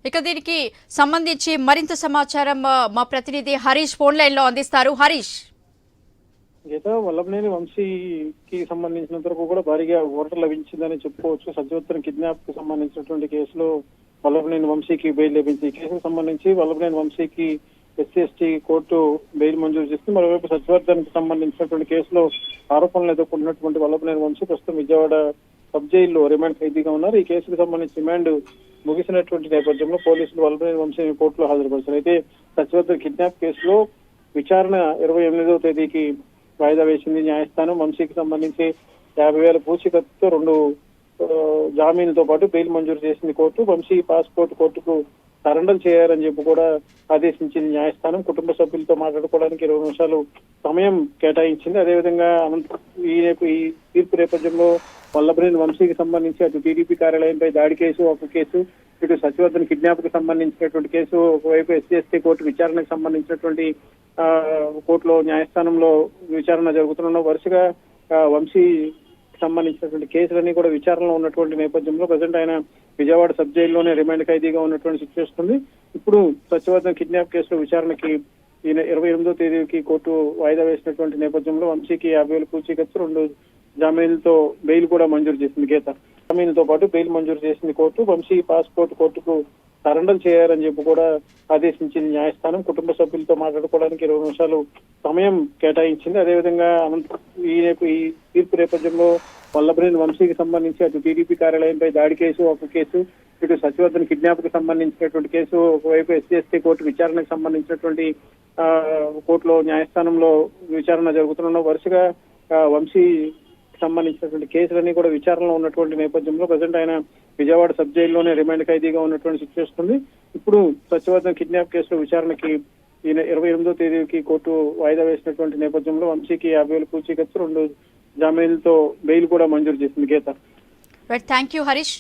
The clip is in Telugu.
ఇక దీనికి సంబంధించి మరింత సమాచారం మా ప్రతినిధి హరీష్ ఫోన్ లైన్ లో అందిస్తారు. హరీష్, గీత వల్లభనేని వంశీకి సంబంధించినంత వరకు కూడా భారీగా ఓటర్ లభించిందని చెప్పుకోవచ్చు. సత్యవత్తరం కిడ్నాప్ కు సంబంధించినటువంటి కేసులో వల్లభనేని వంశీకి బెయిల్ లభించింది. ఈ కేసుకు సంబంధించి వల్లభనేని వంశీకి ఎస్సీ కోర్టు బెయిల్ మంజూరు చేస్తుంది. మరోవైపు సత్యవర్ధన్ కు సంబంధించినటువంటి కేసులో ఆరోపణలు ఎదుర్కొంటున్నటువంటి వల్లభనేని వంశీ ప్రస్తుతం విజయవాడ సబ్ జైల్లో రిమాండ్ ఖైదీగా ఉన్నారు. ఈ కేసుకు సంబంధించి రిమాండ్ ముగిసినటువంటి నేపథ్యంలో పోలీసులు వల్లభనేని వంశీని కోర్టులో హాజరుపరిచారు. అయితే సత్యవర్ధన్ కిడ్నాప్ కేసులో విచారణ 28వ తేదీకి వాయిదా వేసింది న్యాయస్థానం. వంశీకి సంబంధించి 50,000 పూచీకత్తుతో 2 జామీన్లతో పాటు బెయిల్ మంజూరు చేసింది కోర్టు. వంశీ పాస్పోర్ట్ కోర్టుకు సరెండర్ చేయాలని చెప్పి కూడా ఆదేశించింది న్యాయస్థానం. కుటుంబ సభ్యులతో మాట్లాడుకోవడానికి 20 నిమిషాలు సమయం కేటాయించింది. అదేవిధంగా ఈ తీర్పు నేపథ్యంలో వల్లభనేని వంశీకి సంబంధించి అటు టీడీపీ కార్యాలయంపై దాడి కేసు ఒక కేసు, ఇటు సత్యవర్ధన్ కిడ్నాప్ కు సంబంధించినటువంటి కేసు ఒకవైపు ఎస్సీ కోర్టు విచారణకు సంబంధించినటువంటి కోర్టులో న్యాయస్థానంలో విచారణ జరుగుతున్న వరుసగా వంశీ సంబంధించినటువంటి కేసులన్నీ కూడా విచారణలో ఉన్నటువంటి నేపథ్యంలో ప్రజెంట్ ఆయన విజయవాడ సబ్ జైల్లోనే రిమాండ్ ఖైదీగా ఉన్నటువంటి సిచ్యువేషన్ ఉంది. ఇప్పుడు సత్యవర్ధన్ కిడ్నాప్ కేసులో విచారణకి 28వ తేదీకి కోర్టు వాయిదా వేసినటువంటి నేపథ్యంలో వంశీకి 50,000 పూచీకత్తు 2 జామీన్లతో బెయిల్ కూడా మంజూరు చేసింది. గీత జామీన్లతో పాటు బెయిల్ మంజూరు చేసింది కోర్టు. వంశీ పాస్పోర్ట్ కోర్టుకు సరెండర్ చేయాలని చెప్పి కూడా ఆదేశించింది న్యాయస్థానం. కుటుంబ సభ్యులతో మాట్లాడుకోవడానికి 20 నిమిషాలు సమయం కేటాయించింది. అదేవిధంగా ఈ తీర్పు నేపథ్యంలో వల్లభనేని వంశీకి సంబంధించి అటు టీడీపీ కార్యాలయంపై దాడి కేసు ఒక కేసు, ఇటు సత్యవర్ధన్ కిడ్నాప్ కు సంబంధించినటువంటి కేసు ఒకవైపు ఎస్సీ కోర్టు విచారణకు సంబంధించినటువంటి కోర్టులో న్యాయస్థానంలో విచారణ జరుగుతున్న వరుసగా వంశీ సంబంధించినటువంటి కేసులన్నీ కూడా విచారణలో ఉన్నటువంటి నేపథ్యంలో ప్రజెంట్ ఆయన విజయవాడ సబ్ జైల్లోనే రిమాండ్ ఖైదీగా ఉన్నటువంటి సిచ్యువేషన్ ఉంది. ఇప్పుడు సత్యవర్ధన్ కిడ్నాప్ కేసులో విచారణకి 28వ తేదీకి కోర్టు వాయిదా వేసినటువంటి నేపథ్యంలో వంశీకి 50,000 పూచీకత్తు 2 జామీన్లతో బెయిల్ కూడా మంజూరు చేసింది. గీత, థ్యాంక్ యూ హరీష్.